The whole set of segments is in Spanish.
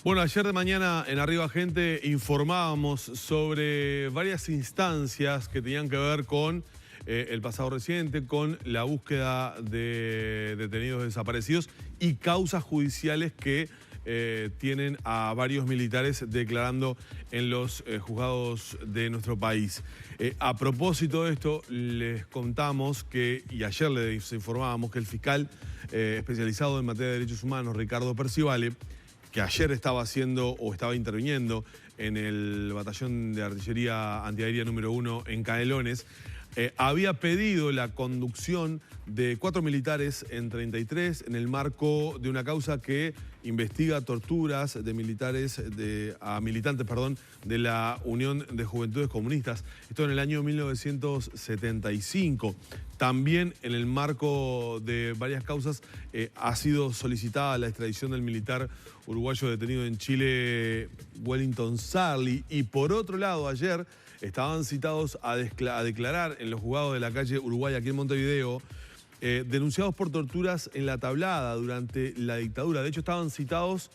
Bueno, ayer de mañana en Arriba Gente informábamos sobre varias instancias que tenían que ver con el pasado reciente, con la búsqueda de detenidos desaparecidos y causas judiciales que tienen a varios militares declarando en los juzgados de nuestro país. A propósito de esto, les contamos que, y ayer les informábamos que el fiscal especializado en materia de derechos humanos, Ricardo Percivale, que ayer estaba haciendo o estaba interviniendo en el batallón de artillería antiaérea número 1 en Canelones, había pedido la conducción de 4 militares en 33 en el marco de una causa que investiga torturas de militares a militantes de la Unión de Juventudes Comunistas. Esto en el año 1975. También en el marco de varias causas ha sido solicitada la extradición del militar uruguayo detenido en Chile, Wellington Sarli. Y por otro lado, ayer estaban citados a declarar en los juzgados de la calle Uruguay, aquí en Montevideo, denunciados por torturas en La Tablada durante la dictadura. De hecho, estaban citados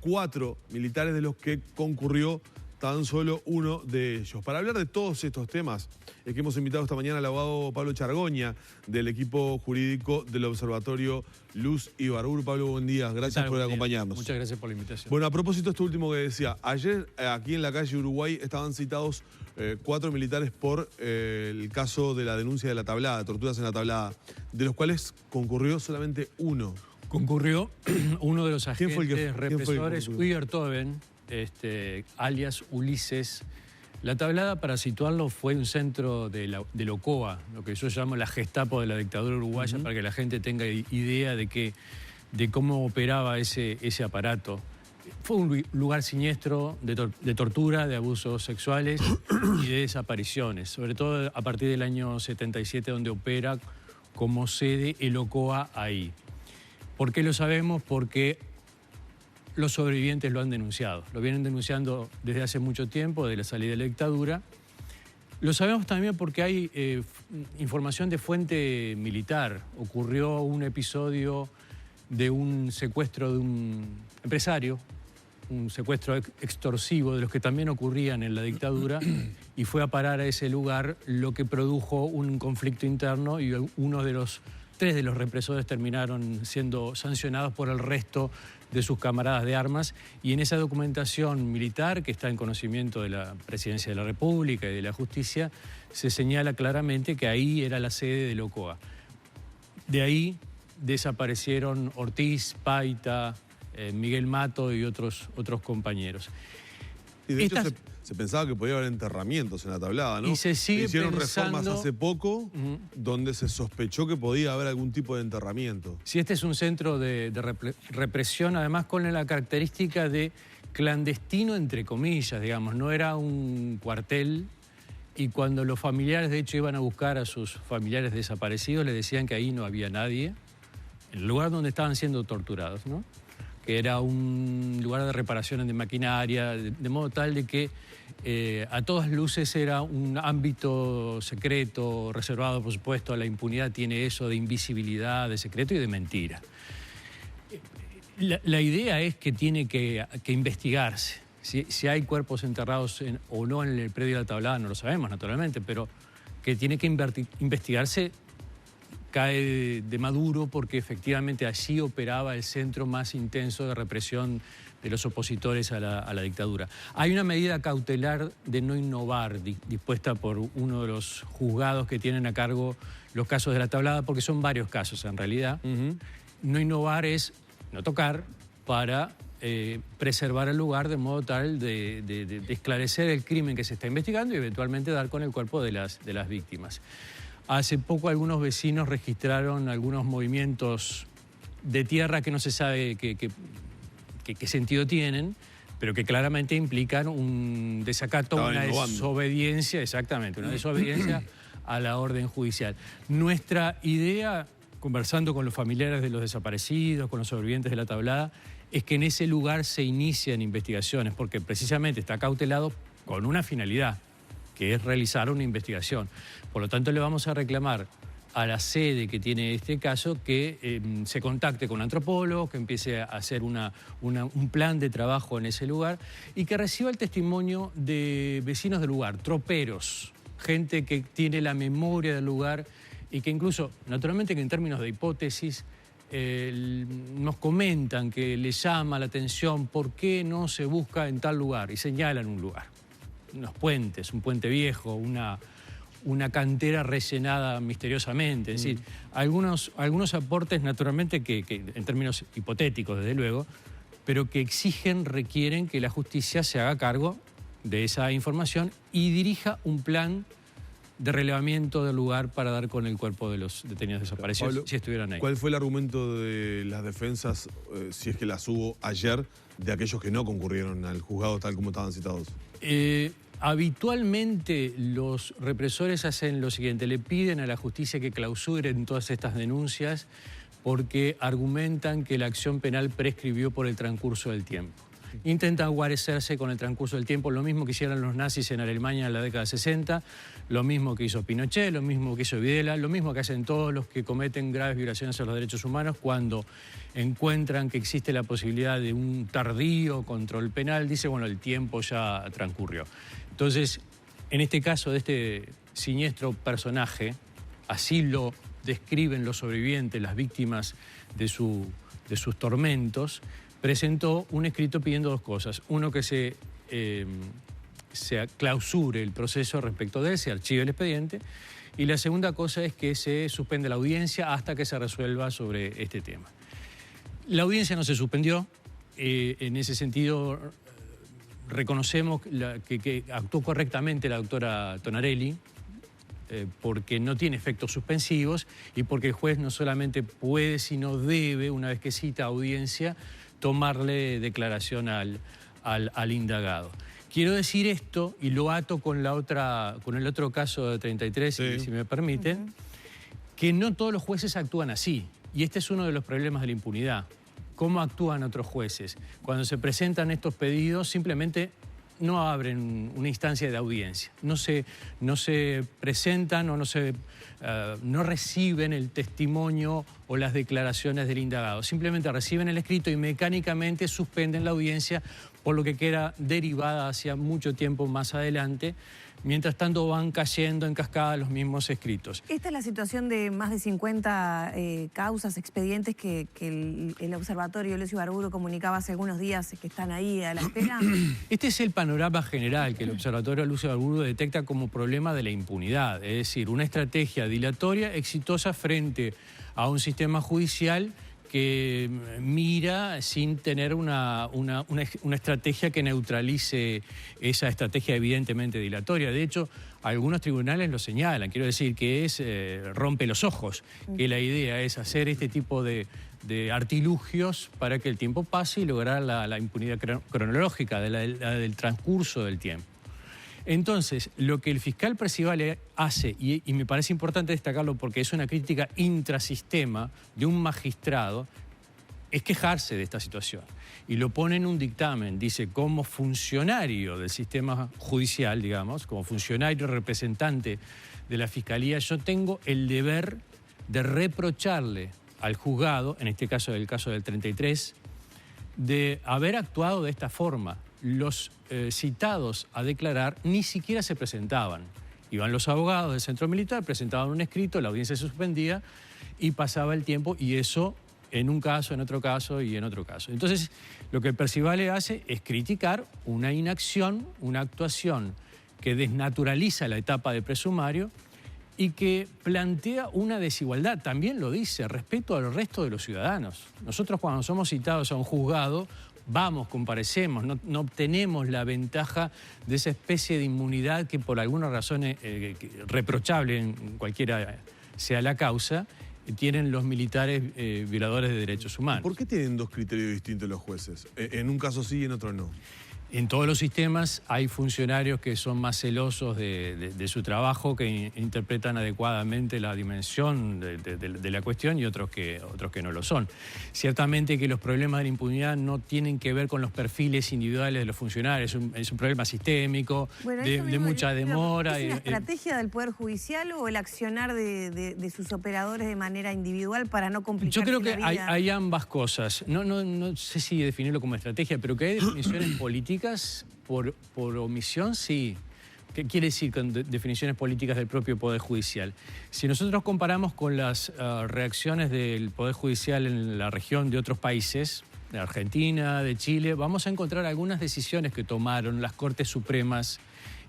4 militares, de los que concurrió tan solo uno de ellos. Para hablar de todos estos temas, es que hemos invitado esta mañana al abogado Pablo Chargoña, del equipo jurídico del Observatorio Luz y Barbur. Pablo, buen día. Gracias por acompañarnos. Muchas gracias por la invitación. Bueno, a propósito de esto último que decía, ayer aquí en la calle Uruguay estaban citados 4 militares por el caso de la denuncia de La Tablada, de torturas en La Tablada, de los cuales concurrió solamente uno. Concurrió uno de los agentes represores, Uyertoven, alias Ulises. La Tablada, para situarlo, fue un centro de Ocoa, lo que yo llamo la Gestapo de la dictadura uruguaya, para que la gente tenga idea de cómo operaba ese aparato. Fue un lugar siniestro de tortura, de abusos sexuales y de desapariciones, sobre todo a partir del año 77, donde opera como sede el Ocoa ahí. ¿Por qué lo sabemos? Porque los sobrevivientes lo han denunciado. Lo vienen denunciando desde hace mucho tiempo, de la salida de la dictadura. Lo sabemos también porque hay información de fuente militar. Ocurrió un episodio de un secuestro de un empresario, un secuestro extorsivo de los que también ocurrían en la dictadura, y fue a parar a ese lugar, lo que produjo un conflicto interno, y uno de los 3 de los represores terminaron siendo sancionados por el resto de sus camaradas de armas. Y en esa documentación militar, que está en conocimiento de la Presidencia de la República y de la Justicia, se señala claramente que ahí era la sede del Ocoa. De ahí desaparecieron Ortiz, Paita, Miguel Mato y otros compañeros. Y de hecho se pensaba que podía haber enterramientos en La Tablada, ¿no? Y se sigue Hicieron pensando, reformas hace poco donde se sospechó que podía haber algún tipo de enterramiento. Sí, este es un centro de represión, además con la característica de clandestino, entre comillas, digamos. No era un cuartel, y cuando los familiares, de hecho, iban a buscar a sus familiares desaparecidos, les decían que ahí no había nadie, en el lugar donde estaban siendo torturados, ¿no? Que era un lugar de reparaciones de maquinaria, de modo tal de que a todas luces era un ámbito secreto, reservado, por supuesto. La impunidad tiene eso de invisibilidad, de secreto y de mentira. La idea es que tiene que investigarse. Si hay cuerpos enterrados o no en el predio de La Tablada, no lo sabemos, naturalmente, pero que tiene que investigarse. Cae de Maduro porque efectivamente allí operaba el centro más intenso de represión de los opositores a la dictadura. Hay una medida cautelar de no innovar dispuesta por uno de los juzgados que tienen a cargo los casos de La Tablada, porque son varios casos en realidad. No innovar es no tocar, para preservar el lugar, de modo tal de esclarecer el crimen que se está investigando y eventualmente dar con el cuerpo de las víctimas. Hace poco algunos vecinos registraron algunos movimientos de tierra que no se sabe qué sentido tienen, pero que claramente implican un desacato, una desobediencia, exactamente, una desobediencia a la orden judicial. Nuestra idea, conversando con los familiares de los desaparecidos, con los sobrevivientes de La Tablada, es que en ese lugar se inician investigaciones, porque precisamente está cautelado con una finalidad, que es realizar una investigación. Por lo tanto, le vamos a reclamar a la sede que tiene este caso que se contacte con antropólogos, que empiece a hacer un plan de trabajo en ese lugar y que reciba el testimonio de vecinos del lugar, troperos, gente que tiene la memoria del lugar y que incluso, naturalmente que en términos de hipótesis, nos comentan que les llama la atención por qué no se busca en tal lugar y señalan un lugar. Unos puentes, un puente viejo, una cantera rellenada misteriosamente. Es decir, algunos aportes naturalmente que en términos hipotéticos, desde luego, pero que requieren que la justicia se haga cargo de esa información y dirija un plan de relevamiento del lugar para dar con el cuerpo de los detenidos desaparecidos, Pablo, si estuvieran ahí. ¿Cuál fue el argumento de las defensas, si es que las hubo ayer, de aquellos que no concurrieron al juzgado tal como estaban citados? Habitualmente los represores hacen lo siguiente, le piden a la justicia que clausuren todas estas denuncias porque argumentan que la acción penal prescribió por el transcurso del tiempo. Intentan guarecerse con el transcurso del tiempo, lo mismo que hicieron los nazis en Alemania en la década de 60, lo mismo que hizo Pinochet, lo mismo que hizo Videla, lo mismo que hacen todos los que cometen graves violaciones a los derechos humanos cuando encuentran que existe la posibilidad de un tardío control penal, dice, bueno, el tiempo ya transcurrió. Entonces, en este caso de este siniestro personaje, así lo describen los sobrevivientes, las víctimas de sus tormentos, presentó un escrito pidiendo dos cosas. Uno, que se clausure el proceso respecto de él, se archive el expediente. Y la segunda cosa es que se suspende la audiencia hasta que se resuelva sobre este tema. La audiencia no se suspendió. En ese sentido, reconocemos que actuó correctamente la doctora Tonarelli, porque no tiene efectos suspensivos y porque el juez no solamente puede, sino debe, una vez que cita audiencia, tomarle declaración al indagado. Quiero decir esto, y lo ato con el otro caso de 33, sí, si me permiten, que no todos los jueces actúan así. Y este es uno de los problemas de la impunidad. ¿Cómo actúan otros jueces? Cuando se presentan estos pedidos, simplemente no abren una instancia de audiencia. No se presentan o no reciben el testimonio o las declaraciones del indagado. Simplemente reciben el escrito y mecánicamente suspenden la audiencia, por lo que queda derivada hacia mucho tiempo más adelante. Mientras tanto van cayendo en cascada los mismos escritos. Esta es la situación de más de 50 causas, expedientes que el Observatorio Lucio Ibarburu comunicaba hace algunos días que están ahí a la espera. Este es el panorama general que el Observatorio Lucio Ibarburu detecta como problema de la impunidad. Es decir, una estrategia dilatoria exitosa frente a un sistema judicial que mira sin tener una estrategia que neutralice esa estrategia evidentemente dilatoria. De hecho, algunos tribunales lo señalan. Quiero decir que rompe los ojos, que la idea es hacer este tipo de artilugios para que el tiempo pase y lograr la impunidad cronológica del transcurso del tiempo. Entonces, lo que el fiscal Percivale hace, y me parece importante destacarlo porque es una crítica intrasistema de un magistrado, es quejarse de esta situación. Y lo pone en un dictamen, dice, como funcionario del sistema judicial, digamos, como funcionario representante de la Fiscalía, yo tengo el deber de reprocharle al juzgado, en este caso del caso del 33, de haber actuado de esta forma. Los citados a declarar ni siquiera se presentaban. Iban los abogados del centro militar, presentaban un escrito, la audiencia se suspendía y pasaba el tiempo, y eso en un caso, en otro caso y en otro caso. Entonces, lo que Percivale hace es criticar una inacción, una actuación que desnaturaliza la etapa de presumario y que plantea una desigualdad, también lo dice, respecto al resto de los ciudadanos. Nosotros, cuando somos citados a un juzgado, vamos, comparecemos, no obtenemos la ventaja de esa especie de inmunidad que por alguna razón reprochable en cualquiera sea la causa, tienen los militares violadores de derechos humanos. ¿Por qué tienen dos criterios distintos los jueces? En un caso sí y en otro no. En todos los sistemas hay funcionarios que son más celosos de su trabajo, que interpretan adecuadamente la dimensión de la cuestión, y otros que no lo son. Ciertamente que los problemas de la impunidad no tienen que ver con los perfiles individuales de los funcionarios, es un problema sistémico, bueno, de mucha demora. ¿Es una estrategia del Poder Judicial o el accionar de sus operadores de manera individual para no complicar la vida? Yo creo que hay ambas cosas. No sé si definirlo como estrategia, pero que hay definiciones políticas por omisión, sí. ¿Qué quiere decir con definiciones políticas del propio Poder Judicial? Si nosotros comparamos con las reacciones del Poder Judicial en la región de otros países, de Argentina, de Chile, vamos a encontrar algunas decisiones que tomaron las Cortes Supremas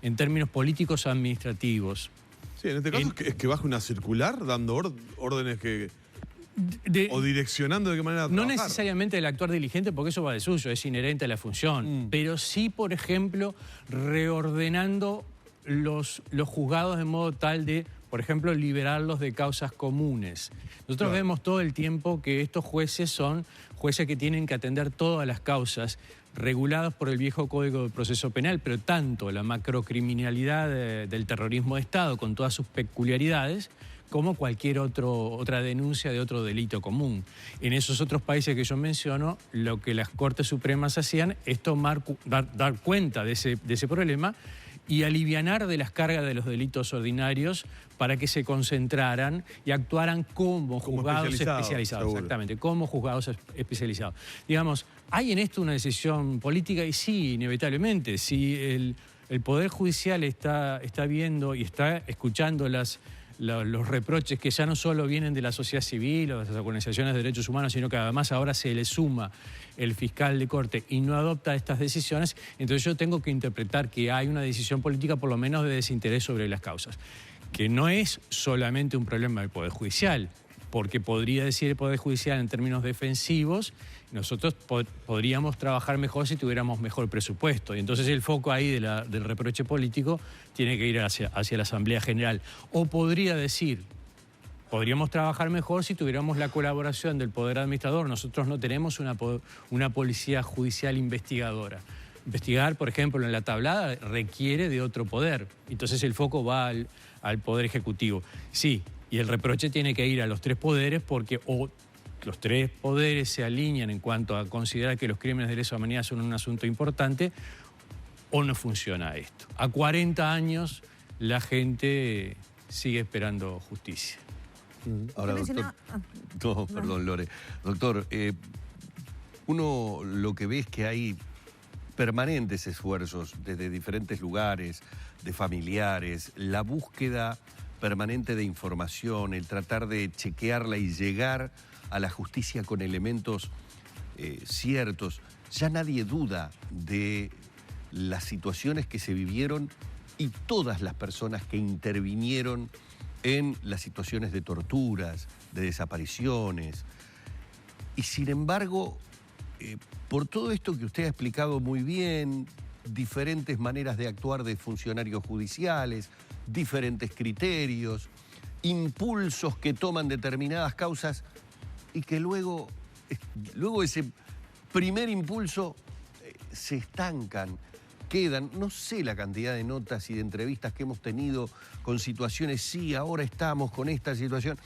en términos políticos o administrativos. Sí, en este caso es que baje una circular dando órdenes que... o direccionando de qué manera trabajar. No necesariamente el actuar diligente, porque eso va de suyo, es inherente a la función. Pero sí, por ejemplo, reordenando los juzgados de modo tal de, por ejemplo, liberarlos de causas comunes. Nosotros vemos todo el tiempo que estos jueces son jueces que tienen que atender todas las causas reguladas por el viejo Código de Proceso Penal, pero tanto la macrocriminalidad del terrorismo de Estado, con todas sus peculiaridades, como cualquier otra denuncia de otro delito común. En esos otros países que yo menciono, lo que las Cortes Supremas hacían es dar cuenta de ese problema y alivianar de las cargas de los delitos ordinarios para que se concentraran y actuaran como juzgados especializados. Exactamente, como juzgados especializados. Digamos, ¿hay en esto una decisión política? Y sí, inevitablemente. Si el Poder Judicial está viendo y está escuchando los reproches que ya no solo vienen de la sociedad civil o de las organizaciones de derechos humanos, sino que además ahora se le suma el fiscal de corte y no adopta estas decisiones, entonces yo tengo que interpretar que hay una decisión política por lo menos de desinterés sobre las causas, que no es solamente un problema del Poder Judicial, porque podría decir el Poder Judicial en términos defensivos, nosotros podríamos trabajar mejor si tuviéramos mejor presupuesto. Y entonces el foco ahí del reproche político tiene que ir hacia la Asamblea General. O podría decir, podríamos trabajar mejor si tuviéramos la colaboración del Poder Administrador. Nosotros no tenemos una policía judicial investigadora. Investigar, por ejemplo, en la tablada requiere de otro poder. Entonces el foco va al Poder Ejecutivo. Sí, y el reproche tiene que ir a los tres poderes porque los tres poderes se alinean en cuanto a considerar que los crímenes de lesa humanidad son un asunto importante, o no funciona esto. A 40 años la gente sigue esperando justicia. Ahora, doctor... No, perdón, Lore. Doctor, uno lo que ve es que hay permanentes esfuerzos desde diferentes lugares, de familiares, la búsqueda permanente de información, el tratar de chequearla y llegar a la justicia con elementos ciertos. Ya nadie duda de las situaciones que se vivieron y todas las personas que intervinieron en las situaciones de torturas, de desapariciones. Y sin embargo, por todo esto que usted ha explicado muy bien, diferentes maneras de actuar de funcionarios judiciales, diferentes criterios, impulsos que toman determinadas causas y que luego ese primer impulso se estancan, quedan. No sé la cantidad de notas y de entrevistas que hemos tenido con situaciones, sí, ahora estamos con esta situación.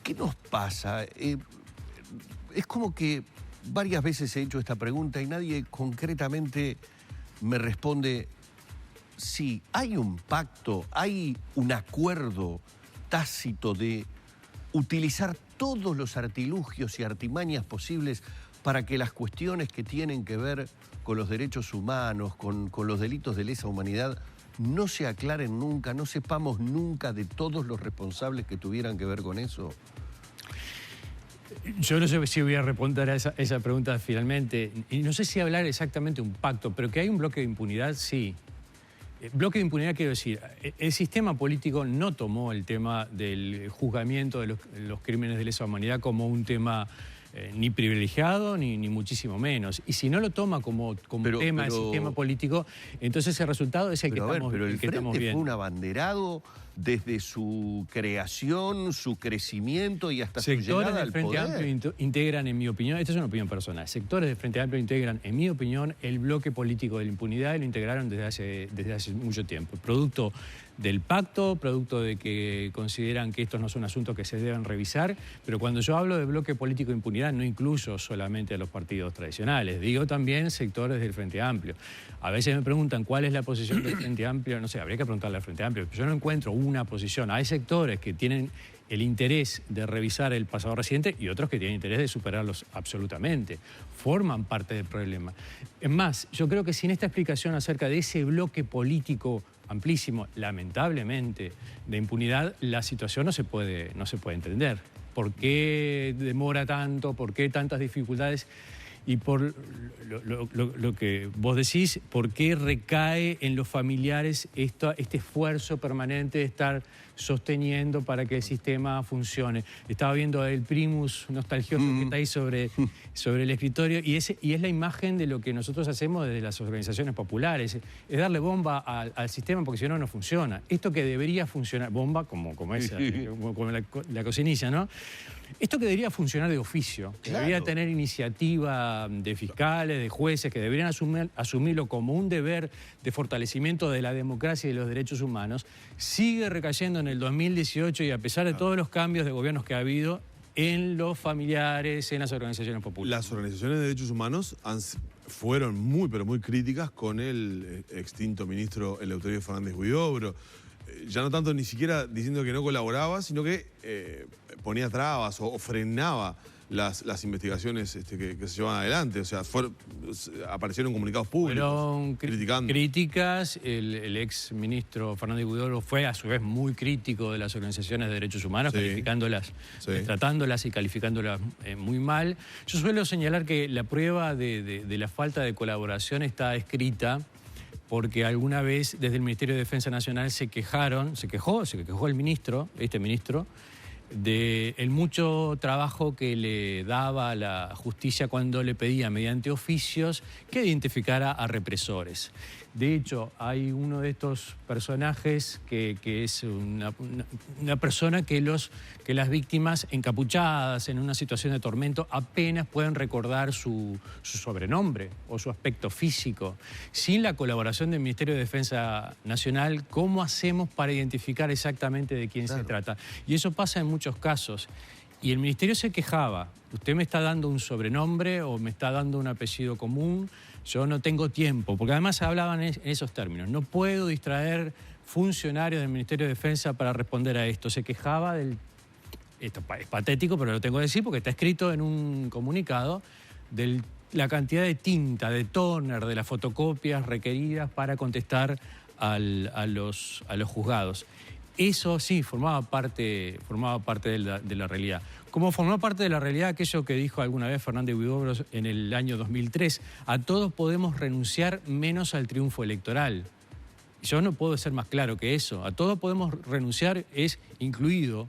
¿Qué nos pasa? Es como que varias veces he hecho esta pregunta y nadie concretamente me responde, sí, hay un pacto, hay un acuerdo tácito de utilizar todos los artilugios y artimañas posibles para que las cuestiones que tienen que ver con los derechos humanos, con los delitos de lesa humanidad, no se aclaren nunca, no sepamos nunca de todos los responsables que tuvieran que ver con eso. Yo no sé si voy a responder a esa pregunta finalmente. Y no sé si hablar exactamente de un pacto, pero que hay un bloque de impunidad, sí. Bloque de impunidad, quiero decir, el sistema político no tomó el tema del juzgamiento de los crímenes de lesa humanidad como un tema ni privilegiado ni muchísimo menos. Y si no lo toma como tema del sistema político, entonces el resultado es el que estamos viendo. Pero el Frente fue un abanderado desde su creación, su crecimiento y hasta su llegada al poder. Sectores del Frente Amplio integran, en mi opinión, esta es una opinión personal, sectores del Frente Amplio integran, en mi opinión, el bloque político de la impunidad y lo integraron desde hace mucho tiempo. Producto del pacto, producto de que consideran que estos no son asuntos que se deben revisar, pero cuando yo hablo de bloque político de impunidad no incluyo solamente a los partidos tradicionales, digo también sectores del Frente Amplio. A veces me preguntan cuál es la posición del Frente Amplio, no sé, habría que preguntarle al Frente Amplio, pero yo no encuentro una posición. Hay sectores que tienen el interés de revisar el pasado reciente y otros que tienen interés de superarlos absolutamente. Forman parte del problema. Es más, yo creo que sin esta explicación acerca de ese bloque político amplísimo, lamentablemente, de impunidad, la situación no se puede entender. ¿Por qué demora tanto? ¿Por qué tantas dificultades? Y por lo que vos decís, ¿por qué recae en los familiares este esfuerzo permanente de estar sosteniendo para que el sistema funcione? Estaba viendo el primus nostalgioso que está ahí sobre el escritorio y es la imagen de lo que nosotros hacemos desde las organizaciones populares. Es darle bomba al sistema porque si no, no funciona. Esto que debería funcionar, bomba como la cocinilla, ¿no? Esto que debería funcionar de oficio, que debería tener iniciativa de fiscales, de jueces, que deberían asumirlo como un deber de fortalecimiento de la democracia y de los derechos humanos, sigue recayendo en el 2018 y a pesar de todos los cambios de gobiernos que ha habido, en los familiares, en las organizaciones populares. Las organizaciones de derechos humanos fueron muy, pero muy críticas con el extinto ministro Eleuterio Fernández Huidobro. Ya no tanto ni siquiera diciendo que no colaboraba, sino que ponía trabas o frenaba las investigaciones que se llevan adelante. O sea, aparecieron comunicados públicos criticando. Críticas, el ex ministro Fernández Huidobro fue a su vez muy crítico de las organizaciones de derechos humanos, calificándolas, tratándolas y calificándolas muy mal. Yo suelo señalar que la prueba de la falta de colaboración está escrita porque alguna vez desde el Ministerio de Defensa Nacional se quejó el ministro, del mucho trabajo que le daba a la justicia cuando le pedía mediante oficios que identificara a represores. De hecho, hay uno de estos personajes que es una persona que las víctimas encapuchadas en una situación de tormento apenas pueden recordar su sobrenombre o su aspecto físico. Sin la colaboración del Ministerio de Defensa Nacional, ¿cómo hacemos para identificar exactamente de quién se trata? Y eso pasa en muchos casos. Y el Ministerio se quejaba, usted me está dando un sobrenombre o me está dando un apellido común, yo no tengo tiempo, porque además hablaban en esos términos, no puedo distraer funcionarios del Ministerio de Defensa para responder a esto. Se quejaba esto es patético, pero lo tengo que decir porque está escrito en un comunicado, de la cantidad de tinta, de toner, de las fotocopias requeridas para contestar a los juzgados. Eso sí, formaba parte de la realidad. Como formó parte de la realidad aquello que dijo alguna vez Fernández Huidobro en el año 2003, a todos podemos renunciar menos al triunfo electoral. Yo no puedo ser más claro que eso. A todos podemos renunciar es incluido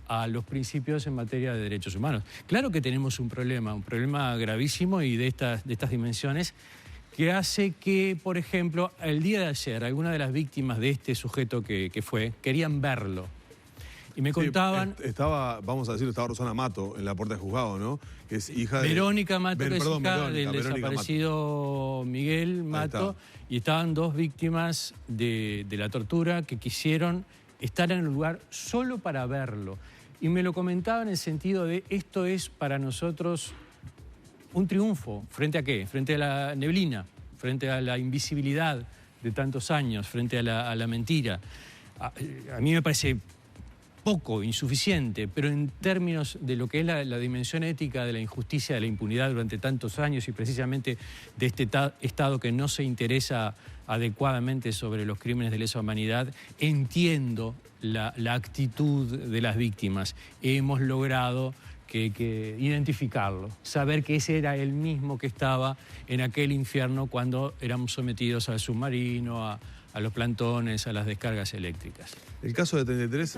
a los principios en materia de derechos humanos. Claro que tenemos un problema gravísimo y de estas dimensiones, que hace que, por ejemplo, el día de ayer, algunas de las víctimas de este sujeto que fue, querían verlo. Y me contaban... Estaba Rosana Mato en la puerta de juzgado, ¿no? Que es hija de... Verónica Mato, que es hija del desaparecido Miguel Mato. Y estaban dos víctimas de la tortura que quisieron estar en el lugar solo para verlo. Y me lo comentaban en el sentido de esto es para nosotros un triunfo. ¿Frente a qué? Frente a la neblina, frente a la invisibilidad de tantos años, frente a la mentira. A mí me parece poco, insuficiente, pero en términos de lo que es la dimensión ética de la injusticia, de la impunidad durante tantos años y precisamente de este Estado que no se interesa adecuadamente sobre los crímenes de lesa humanidad, entiendo la actitud de las víctimas. Hemos logrado que identificarlo, saber que ese era el mismo que estaba en aquel infierno cuando éramos sometidos al submarino, a los plantones, a las descargas eléctricas. El caso de 33...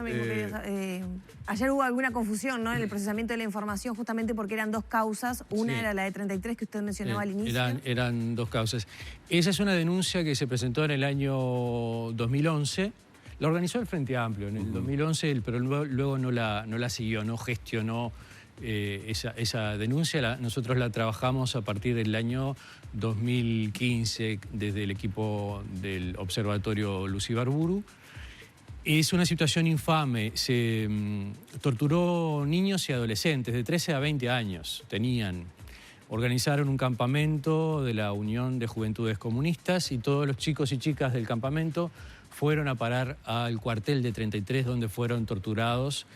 ayer hubo alguna confusión, ¿no?, en el procesamiento de la información, justamente porque eran dos causas. Una era la de 33 que usted mencionaba al inicio. Eran dos causas. Esa es una denuncia que se presentó en el año 2011. La organizó el Frente Amplio en el 2011, pero luego no la siguió, no gestionó esa denuncia. Nosotros la trabajamos a partir del año 2015 desde el equipo del Observatorio Luz Ibarburu. Es una situación infame. Se torturó niños y adolescentes de 13 a 20 años. Organizaron un campamento de la Unión de Juventudes Comunistas y todos los chicos y chicas del campamento fueron a parar al cuartel de 33 donde fueron torturados.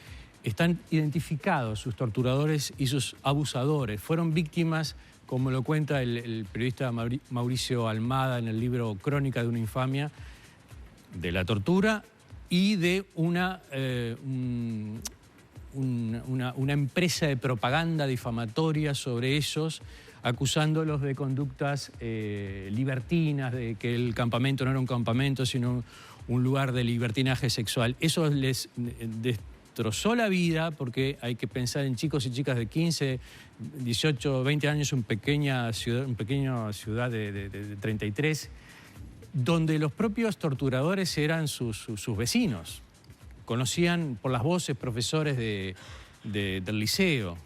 Están identificados sus torturadores y sus abusadores. Fueron víctimas, como lo cuenta el periodista Mauricio Almada en el libro Crónica de una infamia, de la tortura y de una empresa de propaganda difamatoria sobre ellos, acusándolos de conductas libertinas, de que el campamento no era un campamento, sino un lugar de libertinaje sexual. Eso les destrozó la vida, porque hay que pensar en chicos y chicas de 15, 18, 20 años, una pequeña ciudad de 33, donde los propios torturadores eran sus vecinos. Conocían por las voces profesores del liceo,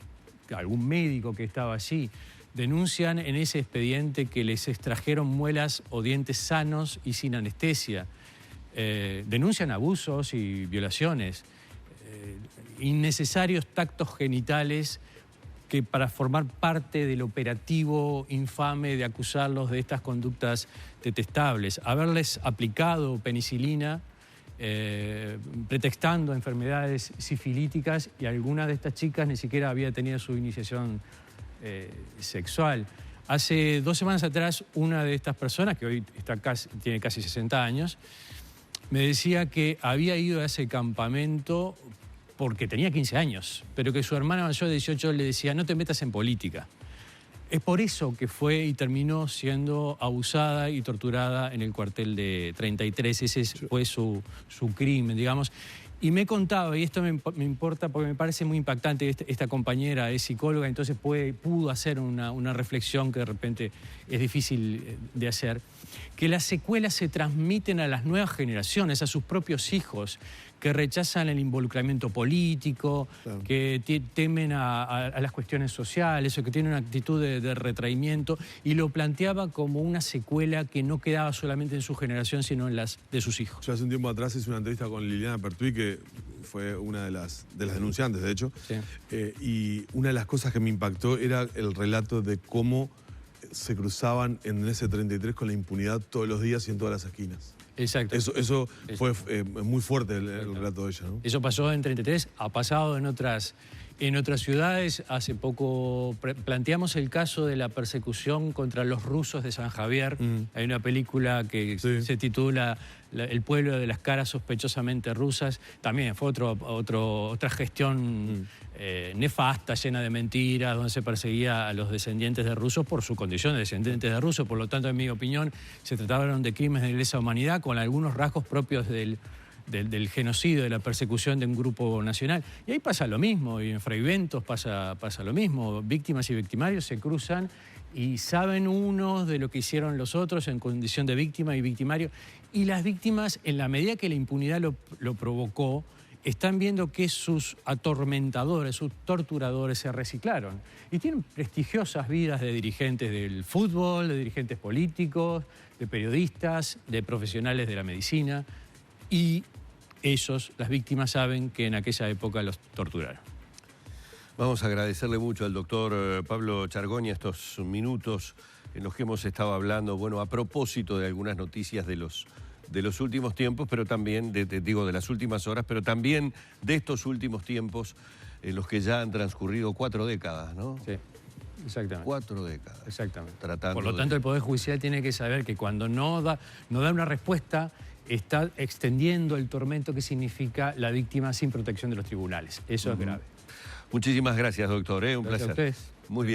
algún médico que estaba allí. Denuncian en ese expediente que les extrajeron muelas o dientes sanos y sin anestesia. Denuncian abusos y violaciones, innecesarios tactos genitales que para formar parte del operativo infame de acusarlos de estas conductas detestables. Haberles aplicado penicilina, pretextando enfermedades sifilíticas, y alguna de estas chicas ni siquiera había tenido su iniciación sexual. Hace 2 semanas atrás, una de estas personas, que hoy tiene casi 60 años, me decía que había ido a ese campamento porque tenía 15 años, pero que su hermana mayor de 18 le decía: no te metas en política. Es por eso que fue y terminó siendo abusada y torturada en el cuartel de 33. Ese fue su crimen, digamos. Y me contaba, y esto me importa porque me parece muy impactante, esta compañera es psicóloga, entonces pudo hacer una reflexión que de repente es difícil de hacer, que las secuelas se transmiten a las nuevas generaciones, a sus propios hijos, que rechazan el involucramiento político, claro, que temen a las cuestiones sociales, o que tienen una actitud de retraimiento, y lo planteaba como una secuela que no quedaba solamente en su generación, sino en las de sus hijos. Yo hace un tiempo atrás hice una entrevista con Liliana Pertuis, que fue una de las denunciantes, de hecho, sí. Y una de las cosas que me impactó era el relato de cómo se cruzaban en ese 33 con la impunidad todos los días y en todas las esquinas. Exacto. Eso fue muy fuerte el relato de ella, ¿no? Eso pasó en 33, ha pasado en otras ciudades. Hace poco planteamos el caso de la persecución contra los rusos de San Javier. Hay una película que se titula El pueblo de las caras sospechosamente rusas. También fue otra gestión nefasta, llena de mentiras, donde se perseguía a los descendientes de rusos por su condición de descendientes de rusos. Por lo tanto, en mi opinión, se trataron de crímenes de lesa humanidad con algunos rasgos propios del genocidio, de la persecución de un grupo nacional. Y ahí pasa lo mismo, y en Fraiventos pasa lo mismo. Víctimas y victimarios se cruzan y saben unos de lo que hicieron los otros en condición de víctima y victimario. Y las víctimas, en la medida que la impunidad lo provocó, están viendo que sus atormentadores, sus torturadores se reciclaron. Y tienen prestigiosas vidas de dirigentes del fútbol, de dirigentes políticos, de periodistas, de profesionales de la medicina. Y ellos, las víctimas, saben que en aquella época los torturaron. Vamos a agradecerle mucho al doctor Pablo Chargoña estos minutos en los que hemos estado hablando, bueno, a propósito de algunas noticias de los últimos tiempos, pero también, de las últimas horas, pero también de estos últimos tiempos en los que ya han transcurrido 4 décadas, ¿no? Sí, exactamente. 4 décadas. Exactamente. Por lo tanto, el Poder Judicial tiene que saber que cuando no da una respuesta, está extendiendo el tormento que significa la víctima sin protección de los tribunales. Eso es grave. Muchísimas gracias, doctor. Un placer. Gracias a ustedes. Muy bien.